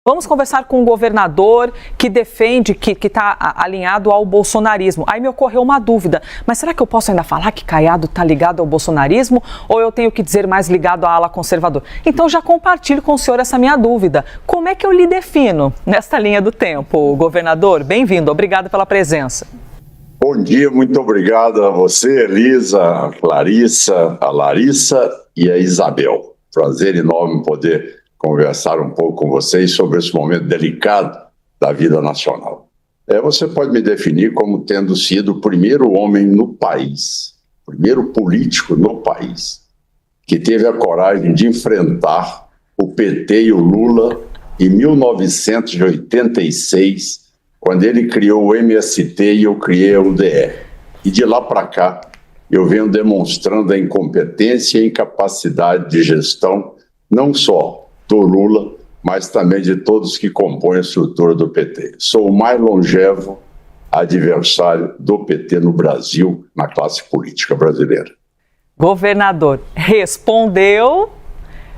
Vamos conversar com um governador que defende, que está alinhado ao bolsonarismo. Aí me ocorreu uma dúvida, mas será que eu posso ainda falar que Caiado está ligado ao bolsonarismo ou eu tenho que dizer mais ligado à ala conservadora? Então já compartilho com o senhor essa minha dúvida. Como é que eu lhe defino nesta linha do tempo, governador? Bem-vindo, obrigado pela presença. Bom dia, muito obrigado a você, Elisa, a Clarissa, a Larissa e a Isabel. Prazer enorme poder conversar um pouco com vocês sobre esse momento delicado da vida nacional. Você pode me definir como tendo sido o primeiro homem no país, o primeiro político no país, que teve a coragem de enfrentar o PT e o Lula em 1986, quando ele criou o MST e eu criei a UDE. E de lá para cá, eu venho demonstrando a incompetência e a incapacidade de gestão, não só do Lula, mas também de todos que compõem a estrutura do PT. Sou o mais longevo adversário do PT no Brasil, na classe política brasileira. Governador, respondeu,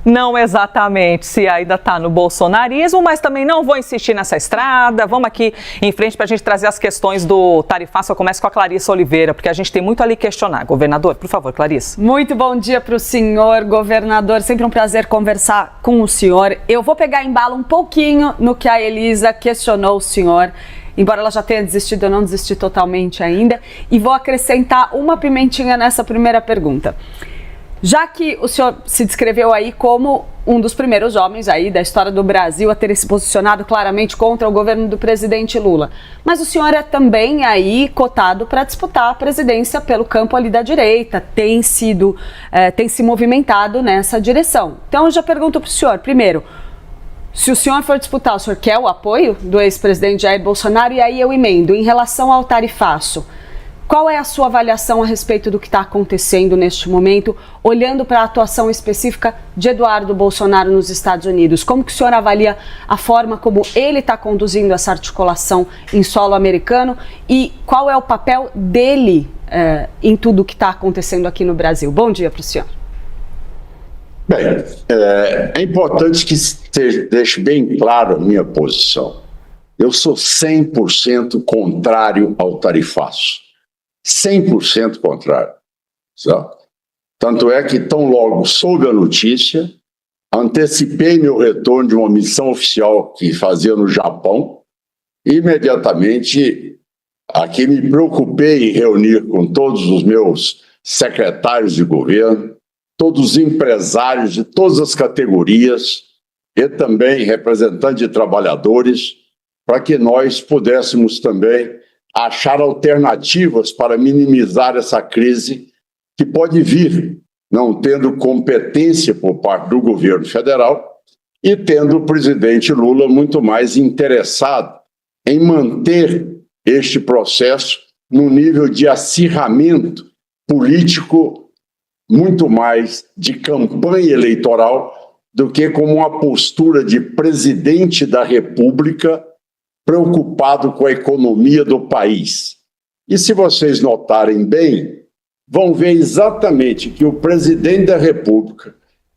não exatamente se ainda está no bolsonarismo, mas também não vou insistir nessa estrada. Vamos aqui em frente para a gente trazer as questões do tarifaço. Eu começo com a Clarissa Oliveira, porque a gente tem muito ali questionar. Governador, por favor, Clarissa. Muito bom dia para o senhor, governador. Sempre um prazer conversar com o senhor. Eu vou pegar embalo um pouquinho no que a Elisa questionou o senhor. Embora ela já tenha desistido, eu não desisti totalmente ainda. E vou acrescentar uma pimentinha nessa primeira pergunta. Já que o senhor se descreveu aí como um dos primeiros homens aí da história do Brasil a ter se posicionado claramente contra o governo do presidente Lula, mas o senhor é também aí cotado para disputar a presidência pelo campo ali da direita, tem se movimentado nessa direção. Então eu já pergunto para o senhor, primeiro, se o senhor for disputar, o senhor quer o apoio do ex-presidente Jair Bolsonaro? E aí eu emendo, em relação ao tarifaço, qual é a sua avaliação a respeito do que está acontecendo neste momento, olhando para a atuação específica de Eduardo Bolsonaro nos Estados Unidos? Como que o senhor avalia a forma como ele está conduzindo essa articulação em solo americano e qual é o papel dele em tudo o que está acontecendo aqui no Brasil? Bom dia para o senhor. Bem, é importante que deixe bem claro a minha posição. Eu sou 100% contrário ao tarifaço. 100% contrário. Certo? Tanto é que, tão logo soube a notícia, antecipei meu retorno de uma missão oficial que fazia no Japão, e imediatamente aqui me preocupei em reunir com todos os meus secretários de governo, todos os empresários de todas as categorias e também representantes de trabalhadores, para que nós pudéssemos também achar alternativas para minimizar essa crise que pode vir, não tendo competência por parte do governo federal e tendo o presidente Lula muito mais interessado em manter este processo no nível de acirramento político, muito mais de campanha eleitoral do que como uma postura de presidente da República preocupado com a economia do país. E se vocês notarem bem, vão ver exatamente que o presidente da República,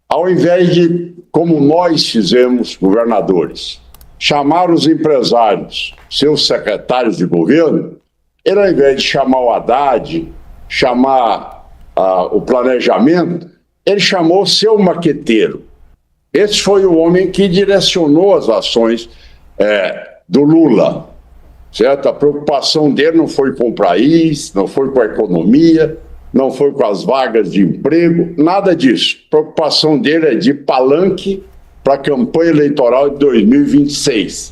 ao invés de, como nós fizemos, governadores, chamar os empresários, seus secretários de governo, ele, ao invés de chamar o Haddad, chamar o planejamento, ele chamou o seu maqueteiro. Esse foi o homem que direcionou as ações do Lula, certo? A preocupação dele não foi com o país, não foi com a economia, não foi com as vagas de emprego, nada disso. A preocupação dele é de palanque para a campanha eleitoral de 2026.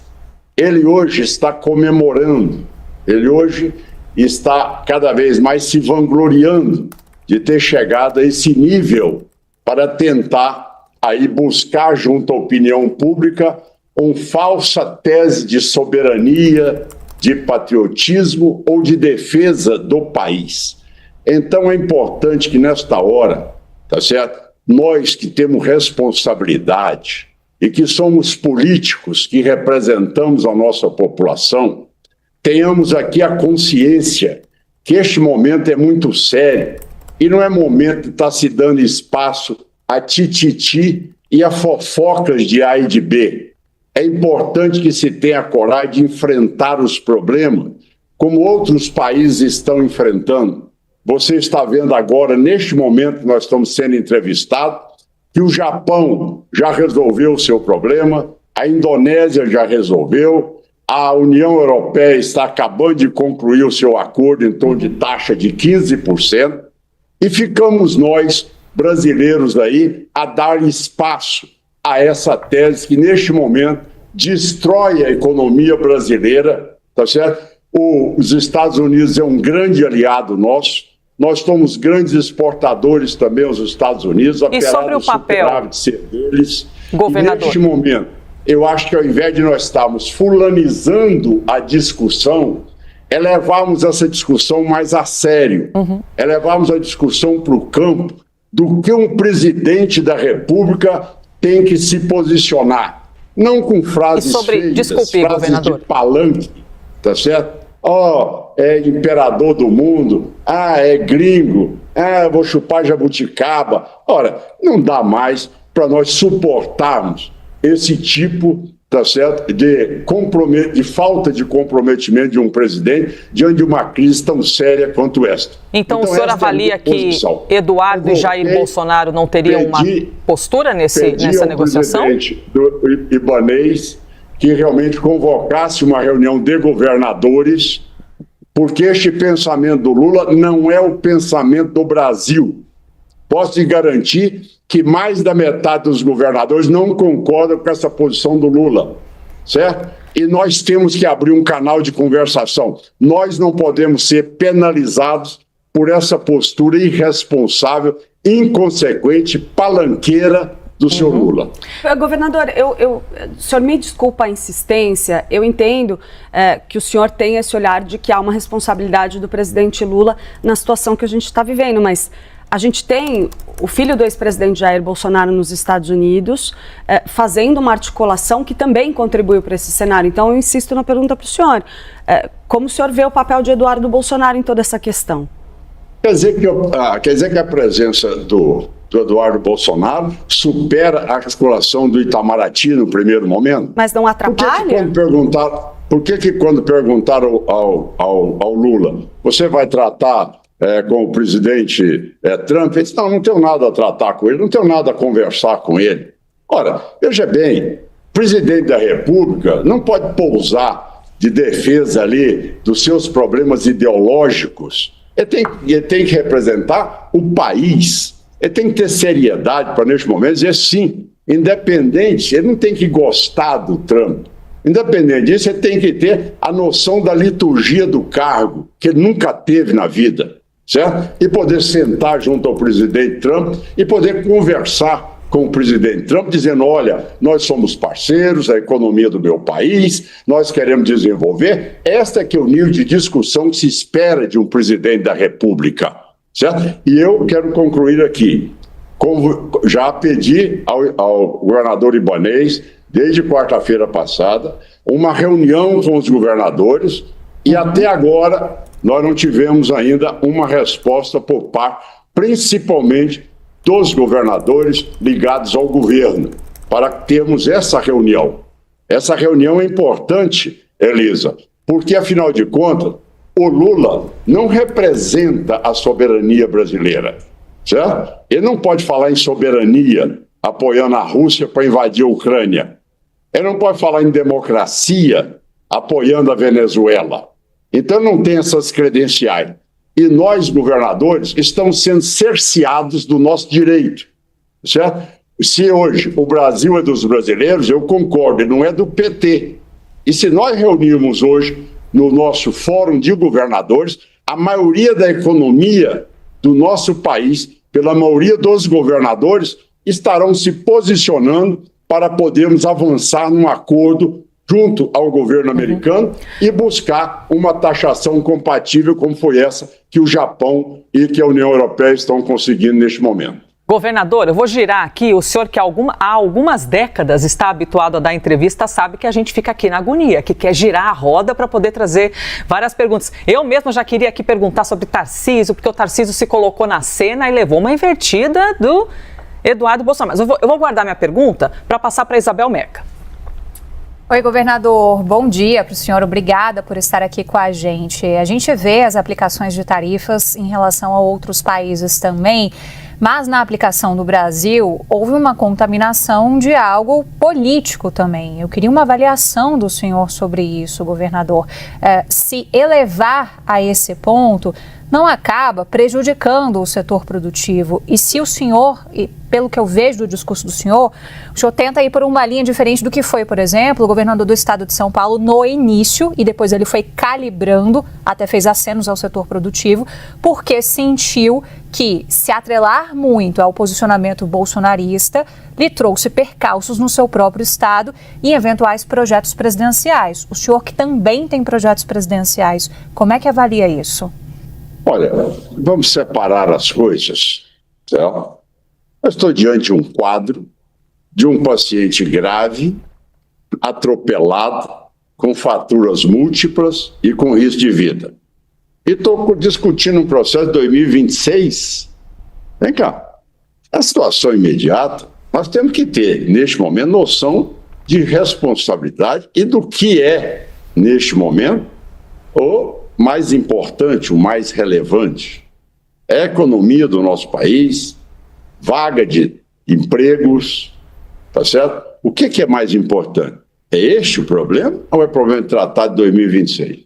Ele hoje está comemorando, ele hoje está cada vez mais se vangloriando de ter chegado a esse nível para tentar aí buscar junto à opinião pública uma falsa tese de soberania, de patriotismo ou de defesa do país. Então é importante que nesta hora, tá certo? Nós que temos responsabilidade e que somos políticos que representamos a nossa população, tenhamos aqui a consciência que este momento é muito sério e não é momento de estar se dando espaço a tititi e a fofocas de A e de B. é importante que se tenha a coragem de enfrentar os problemas, como outros países estão enfrentando. Você está vendo agora, neste momento que nós estamos sendo entrevistados, que o Japão já resolveu o seu problema, a Indonésia já resolveu, a União Europeia está acabando de concluir o seu acordo em torno de taxa de 15%, e ficamos nós, brasileiros aí, a dar espaço a essa tese que, neste momento, destrói a economia brasileira, tá certo? Os Estados Unidos é um grande aliado nosso, nós somos grandes exportadores também aos Estados Unidos, apesar do superávit ser deles. Governador. E neste momento, eu acho que ao invés de nós estarmos fulanizando a discussão, é levarmos essa discussão mais a sério, é levarmos a discussão para o campo do que um presidente da República tem que se posicionar. Não com frases feitas, frases governador, de palanque, tá certo? É imperador do mundo, é gringo, vou chupar jabuticaba. Ora, não dá mais para nós suportarmos esse tipo, tá certo, de falta de comprometimento de um presidente diante de uma crise tão séria quanto esta. Então o senhor avalia que Eduardo e Jair Bolsonaro não teriam uma postura nessa negociação? Presidente do Ibanez que realmente convocasse uma reunião de governadores, porque este pensamento do Lula não é o pensamento do Brasil. Posso te garantir que mais da metade dos governadores não concordam com essa posição do Lula, certo? E nós temos que abrir um canal de conversação. Nós não podemos ser penalizados por essa postura irresponsável, inconsequente, palanqueira do senhor Lula. Governador, o senhor me desculpa a insistência, eu entendo que o senhor tem esse olhar de que há uma responsabilidade do presidente Lula na situação que a gente está vivendo, mas a gente tem o filho do ex-presidente Jair Bolsonaro nos Estados Unidos fazendo uma articulação que também contribuiu para esse cenário. Então eu insisto na pergunta para o senhor, como o senhor vê o papel de Eduardo Bolsonaro em toda essa questão? Quer dizer que a presença do Eduardo Bolsonaro supera a articulação do Itamaraty no primeiro momento? Mas não atrapalha? Por que quando perguntaram ao Lula, você vai tratar com o presidente Trump? Ele disse, não tenho nada a tratar com ele, não tenho nada a conversar com ele. Ora, veja bem, o presidente da República não pode pousar de defesa ali dos seus problemas ideológicos. Ele tem que representar o país. Ele tem que ter seriedade para, neste momento, dizer sim, independente, ele não tem que gostar do Trump. Independente disso, ele tem que ter a noção da liturgia do cargo, que ele nunca teve na vida, certo? E poder sentar junto ao presidente Trump e poder conversar com o presidente Trump, dizendo, olha, nós somos parceiros, a economia do meu país, nós queremos desenvolver. Esta é que é o nível de discussão que se espera de um presidente da República, certo? E eu quero concluir aqui. Já pedi ao governador Ibanez, desde quarta-feira passada, uma reunião com os governadores e até agora nós não tivemos ainda uma resposta por parte, principalmente dos governadores ligados ao governo, para termos essa reunião. Essa reunião é importante, Elisa, porque, afinal de contas, o Lula não representa a soberania brasileira, certo? Ele não pode falar em soberania apoiando a Rússia para invadir a Ucrânia. Ele não pode falar em democracia apoiando a Venezuela. Então não tem essas credenciais. E nós, governadores, estamos sendo cerceados do nosso direito, certo? Se hoje o Brasil é dos brasileiros, eu concordo, ele não é do PT. E se nós reunirmos hoje no nosso fórum de governadores, a maioria da economia do nosso país, pela maioria dos governadores, estarão se posicionando para podermos avançar num acordo junto ao governo americano e buscar uma taxação compatível como foi essa que o Japão e que a União Europeia estão conseguindo neste momento. Governador, eu vou girar aqui. O senhor que há algumas décadas está habituado a dar entrevista sabe que a gente fica aqui na agonia, que quer girar a roda para poder trazer várias perguntas. Eu mesma já queria aqui perguntar sobre Tarcísio, porque o Tarcísio se colocou na cena e levou uma invertida do Eduardo Bolsonaro. Mas eu vou guardar minha pergunta para passar para Isabel Meca. Oi, governador. Bom dia para o senhor. Obrigada por estar aqui com a gente. A gente vê as aplicações de tarifas em relação a outros países também, mas na aplicação do Brasil houve uma contaminação de algo político também. Eu queria uma avaliação do senhor sobre isso, governador. Se elevar a esse ponto não acaba prejudicando o setor produtivo. E se o senhor, e pelo que eu vejo do discurso do senhor, o senhor tenta ir por uma linha diferente do que foi, por exemplo, o governador do estado de São Paulo no início, e depois ele foi calibrando, até fez acenos ao setor produtivo, porque sentiu que se atrelar muito ao posicionamento bolsonarista lhe trouxe percalços no seu próprio estado e eventuais projetos presidenciais. O senhor que também tem projetos presidenciais, como é que avalia isso? Olha, vamos separar as coisas. Certo? Eu estou diante de um quadro de um paciente grave, atropelado, com fraturas múltiplas e com risco de vida. E estou discutindo um processo de 2026. Vem cá, a situação imediata, nós temos que ter, neste momento, noção de responsabilidade e do que é, neste momento, o mais importante, o mais relevante, é a economia do nosso país, vaga de empregos, tá certo? O que é mais importante? É este o problema ou é problema de tratar de 2026?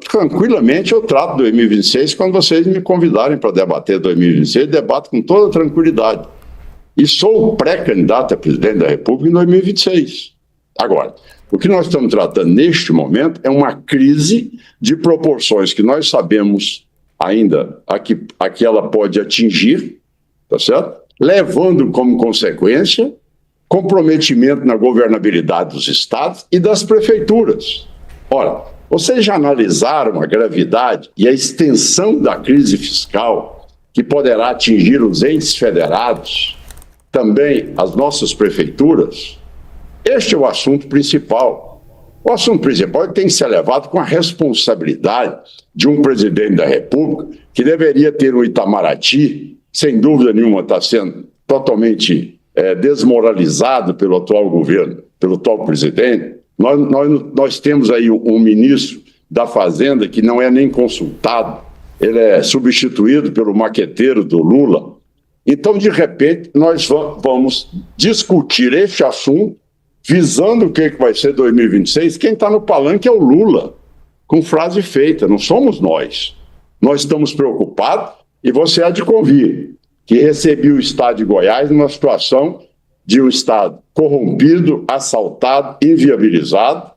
Tranquilamente, eu trato 2026 quando vocês me convidarem para debater 2026, debato com toda tranquilidade. E sou pré-candidato a presidente da República em 2026. Agora, o que nós estamos tratando neste momento é uma crise de proporções que nós sabemos ainda a que ela pode atingir, tá certo? Levando como consequência comprometimento na governabilidade dos estados e das prefeituras. Ora, vocês já analisaram a gravidade e a extensão da crise fiscal que poderá atingir os entes federados, também as nossas prefeituras? Este é o assunto principal. O assunto principal é que tem que ser levado com a responsabilidade de um presidente da República que deveria ter um Itamaraty, sem dúvida nenhuma está sendo totalmente desmoralizado pelo atual governo, pelo atual presidente. Nós temos aí um ministro da Fazenda que não é nem consultado, ele é substituído pelo maqueteiro do Lula. Então, de repente, nós vamos discutir este assunto visando o que vai ser 2026, quem está no palanque é o Lula, com frase feita, não somos nós. Nós estamos preocupados e você há de convir que recebi o estado de Goiás numa situação de um estado corrompido, assaltado, inviabilizado,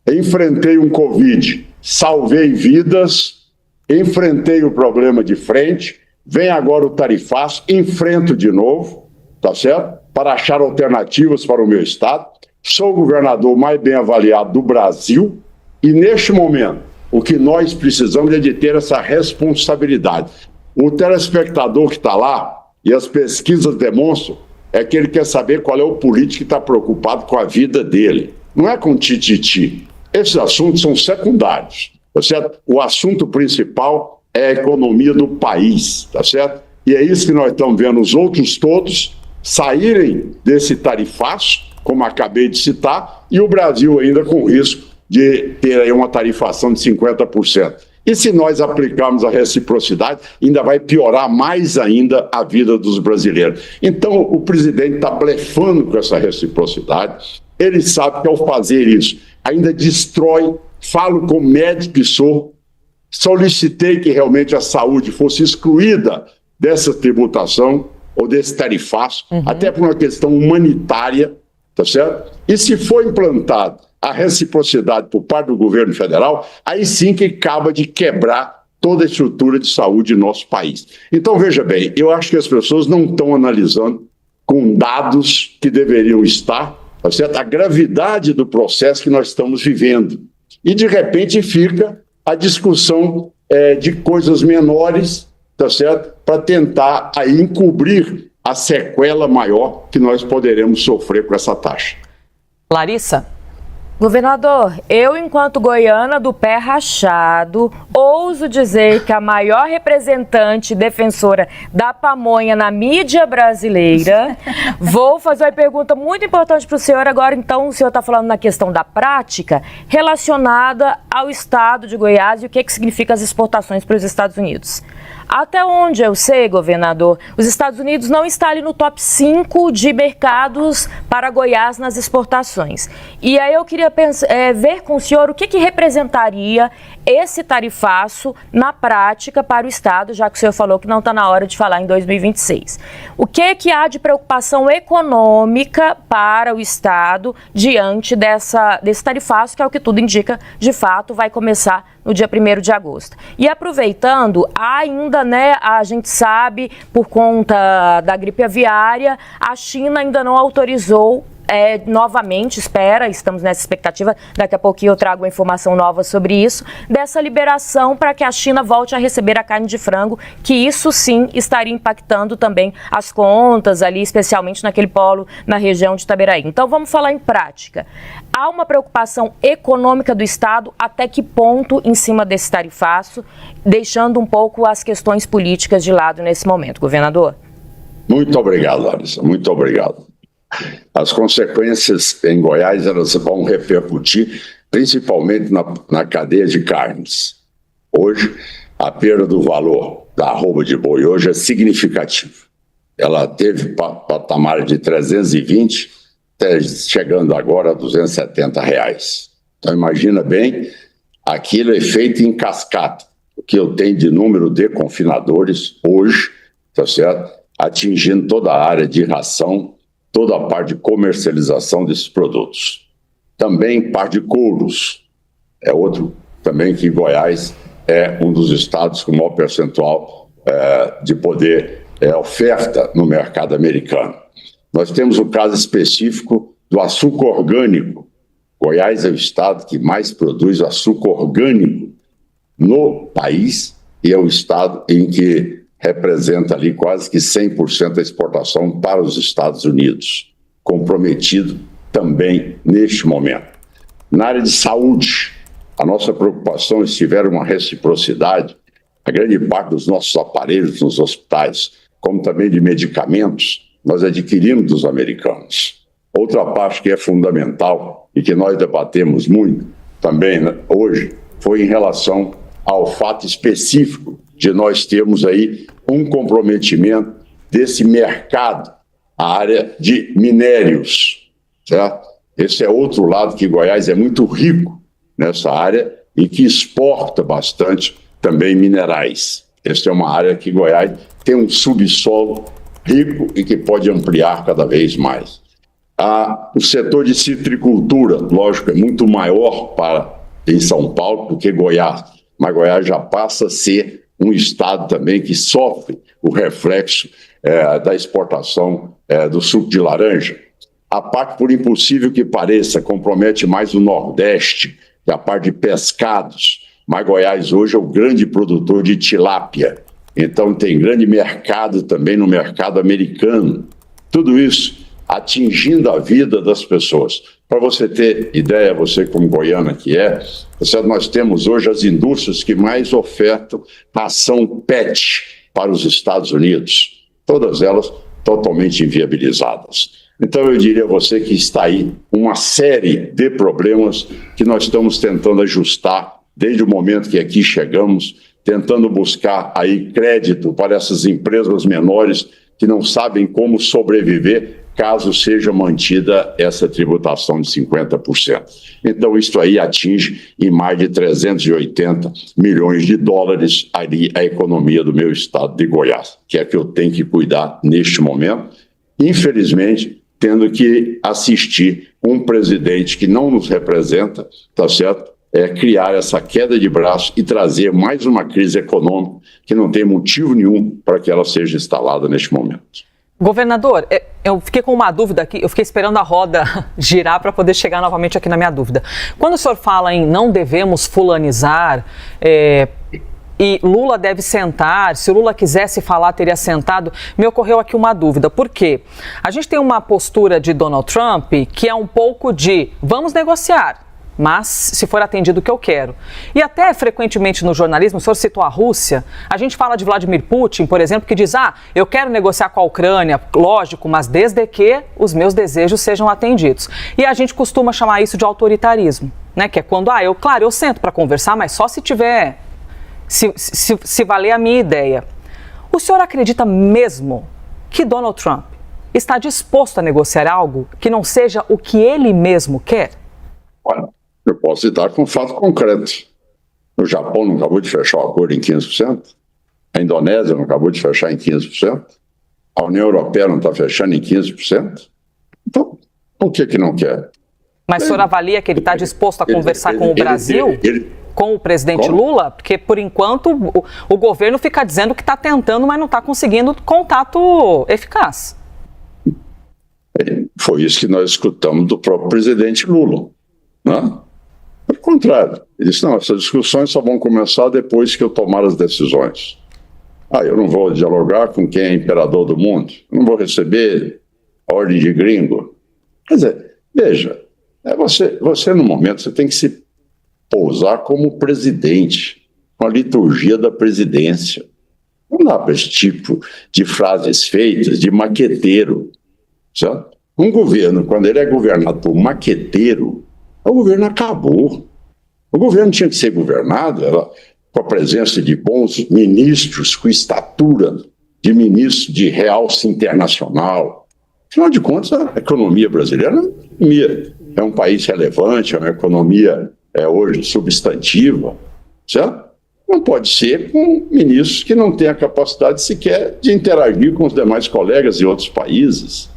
enfrentei um Covid, salvei vidas, enfrentei o problema de frente, vem agora o tarifaço, enfrento de novo, tá certo? Para achar alternativas para o meu estado. Sou o governador mais bem avaliado do Brasil e, neste momento, o que nós precisamos é de ter essa responsabilidade. O telespectador que está lá, e as pesquisas demonstram, é que ele quer saber qual é o político que está preocupado com a vida dele. Não é com tititi. Esses assuntos são secundários, tá certo? O assunto principal é a economia do país, tá certo? E é isso que nós estamos vendo os outros todos saírem desse tarifaço, como acabei de citar, e o Brasil ainda com risco de ter aí uma tarifação de 50%. E se nós aplicarmos a reciprocidade, ainda vai piorar mais ainda a vida dos brasileiros. Então, o presidente está blefando com essa reciprocidade, ele sabe que ao fazer isso, ainda destrói, falo como médico e sou, solicitei que realmente a saúde fosse excluída dessa tributação ou desse tarifaço, até por uma questão humanitária, tá certo? E se for implantado a reciprocidade por parte do governo federal, aí sim que acaba de quebrar toda a estrutura de saúde do nosso país. Então, veja bem, eu acho que as pessoas não estão analisando com dados que deveriam estar, tá certo? A gravidade do processo que nós estamos vivendo. E, de repente, fica a discussão de coisas menores, tá certo? Para tentar aí encobrir a sequela maior que nós poderemos sofrer com essa taxa. Larissa? Governador, eu, enquanto goiana do pé rachado, ouso dizer que a maior representante defensora da pamonha na mídia brasileira, vou fazer uma pergunta muito importante para o senhor agora. Então, o senhor está falando na questão da prática relacionada ao estado de Goiás e o que significa as exportações para os Estados Unidos. Até onde eu sei, governador, os Estados Unidos não estão ali no top 5 de mercados para Goiás nas exportações. E aí eu queria ver com o senhor o que representaria esse tarifaço na prática para o Estado, já que o senhor falou que não está na hora de falar em 2026. O que há de preocupação econômica para o Estado diante desse tarifaço, que é o que tudo indica, de fato, vai começar no dia 1º de agosto. E aproveitando, ainda, a gente sabe, por conta da gripe aviária, a China ainda não autorizou novamente, estamos nessa expectativa, daqui a pouquinho eu trago uma informação nova sobre isso, dessa liberação para que a China volte a receber a carne de frango, que isso sim estaria impactando também as contas ali, especialmente naquele polo na região de Itaberaí. Então vamos falar em prática. Há uma preocupação econômica do Estado até que ponto em cima desse tarifaço, deixando um pouco as questões políticas de lado nesse momento, governador? Muito obrigado, Larissa, muito obrigado. As consequências em Goiás, elas vão repercutir principalmente na cadeia de carnes. Hoje, a perda do valor da arroba de boi hoje é significativa. Ela teve patamar de 320, chegando agora a R$270. Então, imagina bem, aquilo é feito em cascata. O que eu tenho de número de confinadores hoje, tá certo? Atingindo toda a área de ração, toda a parte de comercialização desses produtos. Também parte de couros, é outro também que Goiás é um dos estados com maior percentual de poder oferta no mercado americano. Nós temos o caso específico do açúcar orgânico. Goiás é o estado que mais produz açúcar orgânico no país e é o estado em que representa ali quase que 100% da exportação para os Estados Unidos, comprometido também neste momento. Na área de saúde, a nossa preocupação é se tiver uma reciprocidade, a grande parte dos nossos aparelhos nos hospitais, como também de medicamentos, nós adquirimos dos americanos. Outra parte que é fundamental e que nós debatemos muito também hoje foi em relação ao fato específico de nós termos aí um comprometimento desse mercado, a área de minérios, certo? Esse é outro lado que Goiás é muito rico nessa área e que exporta bastante também minerais. Essa é uma área que Goiás tem um subsolo rico e que pode ampliar cada vez mais. O setor de citricultura, lógico, é muito maior em São Paulo do que Goiás, mas Goiás já passa a ser um estado também que sofre o reflexo da exportação do suco de laranja. A parte, por impossível que pareça, compromete mais o Nordeste, que é a parte de pescados, mas Goiás hoje é o grande produtor de tilápia, então tem grande mercado também no mercado americano. Tudo isso atingindo a vida das pessoas. Para você ter ideia, você como goiana que nós temos hoje as indústrias que mais ofertam ração PET para os Estados Unidos, todas elas totalmente inviabilizadas. Então eu diria a você que está aí uma série de problemas que nós estamos tentando ajustar desde o momento que aqui chegamos, tentando buscar aí crédito para essas empresas menores que não sabem como sobreviver caso seja mantida essa tributação de 50%. Então, isso aí atinge em mais de 380 milhões de dólares ali a economia do meu estado de Goiás, que é que eu tenho que cuidar neste momento. Infelizmente, tendo que assistir um presidente que não nos representa, tá certo? Criar essa queda de braço e trazer mais uma crise econômica que não tem motivo nenhum para que ela seja instalada neste momento. Governador, eu fiquei com uma dúvida aqui, eu fiquei esperando a roda girar para poder chegar novamente aqui na minha dúvida. Quando o senhor fala em não devemos fulanizar, e Lula deve sentar, se o Lula quisesse falar, teria sentado, me ocorreu aqui uma dúvida. Por quê? A gente tem uma postura de Donald Trump que é um pouco de vamos negociar. mas se for atendido o que eu quero. E até frequentemente no jornalismo, o senhor citou a Rússia, a gente fala de Vladimir Putin, por exemplo, que diz, eu quero negociar com a Ucrânia, lógico, mas desde que os meus desejos sejam atendidos. E a gente costuma chamar isso de autoritarismo, né? Que é quando, eu sento para conversar, mas só se tiver, se valer a minha ideia. O senhor acredita mesmo que Donald Trump está disposto a negociar algo que não seja o que ele mesmo quer? Olha, eu posso citar com fato concreto. O Japão não acabou de fechar o acordo em 15%, a Indonésia não acabou de fechar em 15%, a União Europeia não está fechando em 15%. Então, o que não quer? Mas o senhor avalia que ele está disposto a conversar com o Brasil? Com o presidente Lula? Porque, por enquanto, o governo fica dizendo que está tentando, mas não está conseguindo contato eficaz. Foi isso que nós escutamos do próprio presidente Lula. Não? Pelo contrário, ele disse, essas discussões só vão começar depois que eu tomar as decisões. Eu não vou dialogar com quem é imperador do mundo, não vou receber a ordem de gringo. Quer dizer, veja, você no momento, você tem que se pousar como presidente, com a liturgia da presidência. Não dá para esse tipo de frases feitas, de maqueteiro. Certo? Um governo, quando ele é governado por maqueteiro, o governo acabou. O governo tinha que ser governado com a presença de bons ministros, com estatura de ministro de realce internacional. Afinal de contas, a economia brasileira é um país relevante, é uma economia hoje substantiva, certo? Não pode ser com ministros que não têm a capacidade sequer de interagir com os demais colegas de outros países.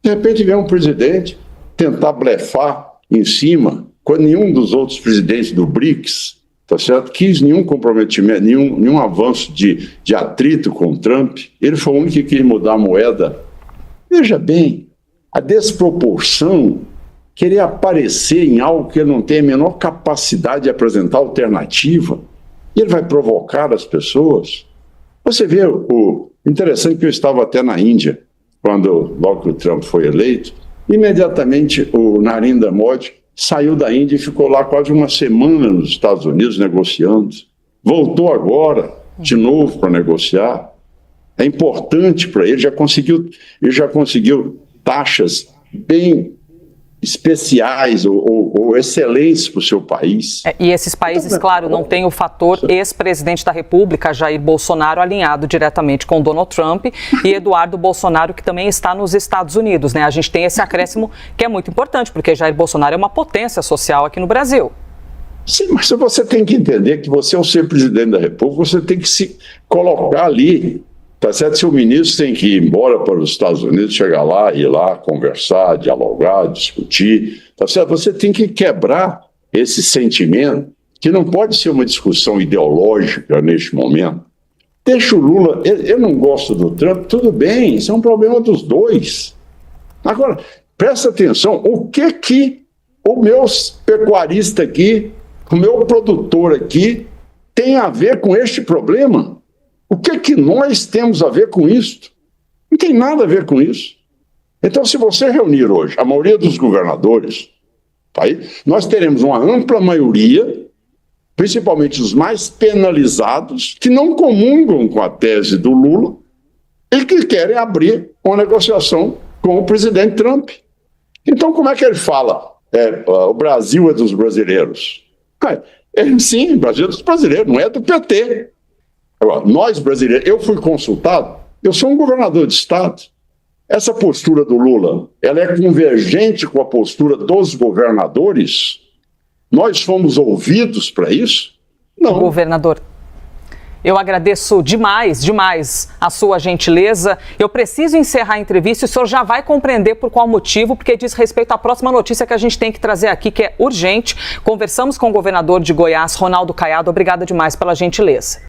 De repente vem um presidente tentar blefar em cima, quando nenhum dos outros presidentes do BRICS, tá certo, quis nenhum comprometimento, nenhum avanço de atrito com o Trump. Ele foi o único que quis mudar a moeda. Veja bem, a desproporção, querer aparecer em algo que ele não tem a menor capacidade de apresentar alternativa, e ele vai provocar as pessoas. Você vê o interessante que eu estava até na Índia, logo que o Trump foi eleito, imediatamente o Narendra Modi saiu da Índia e ficou lá quase uma semana nos Estados Unidos negociando. Voltou agora, de novo, para negociar. É importante para ele, ele já conseguiu taxas bem especiais ou excelentes para o seu país. E esses países, claro, não têm o fator ex-presidente da República, Jair Bolsonaro, alinhado diretamente com Donald Trump, e Eduardo Bolsonaro, que também está nos Estados Unidos, né? A gente tem esse acréscimo que é muito importante, porque Jair Bolsonaro é uma potência social aqui no Brasil. Sim, mas você tem que entender que você, ao ser presidente da República, você tem que se colocar ali. Tá certo? Se o ministro tem que ir embora para os Estados Unidos, chegar lá, ir lá, conversar, dialogar, discutir, tá certo? Você tem que quebrar esse sentimento, que não pode ser uma discussão ideológica neste momento. Deixa o Lula, eu não gosto do Trump, tudo bem, isso é um problema dos dois. Agora, presta atenção, o que o meu pecuarista aqui, o meu produtor aqui, tem a ver com este problema? O que nós temos a ver com isso? Não tem nada a ver com isso. Então, se você reunir hoje a maioria dos governadores, nós teremos uma ampla maioria, principalmente os mais penalizados, que não comungam com a tese do Lula e que querem abrir uma negociação com o presidente Trump. Então, como é que ele fala? O Brasil é dos brasileiros. Sim, o Brasil é dos brasileiros, não é do PT. Agora, nós brasileiros, eu fui consultado, eu sou um governador de estado. Essa postura do Lula, ela é convergente com a postura dos governadores? Nós fomos ouvidos para isso? Não. Governador, eu agradeço demais a sua gentileza. Eu preciso encerrar a entrevista e o senhor já vai compreender por qual motivo, porque diz respeito à próxima notícia que a gente tem que trazer aqui, que é urgente. Conversamos com o governador de Goiás, Ronaldo Caiado. Obrigada demais pela gentileza.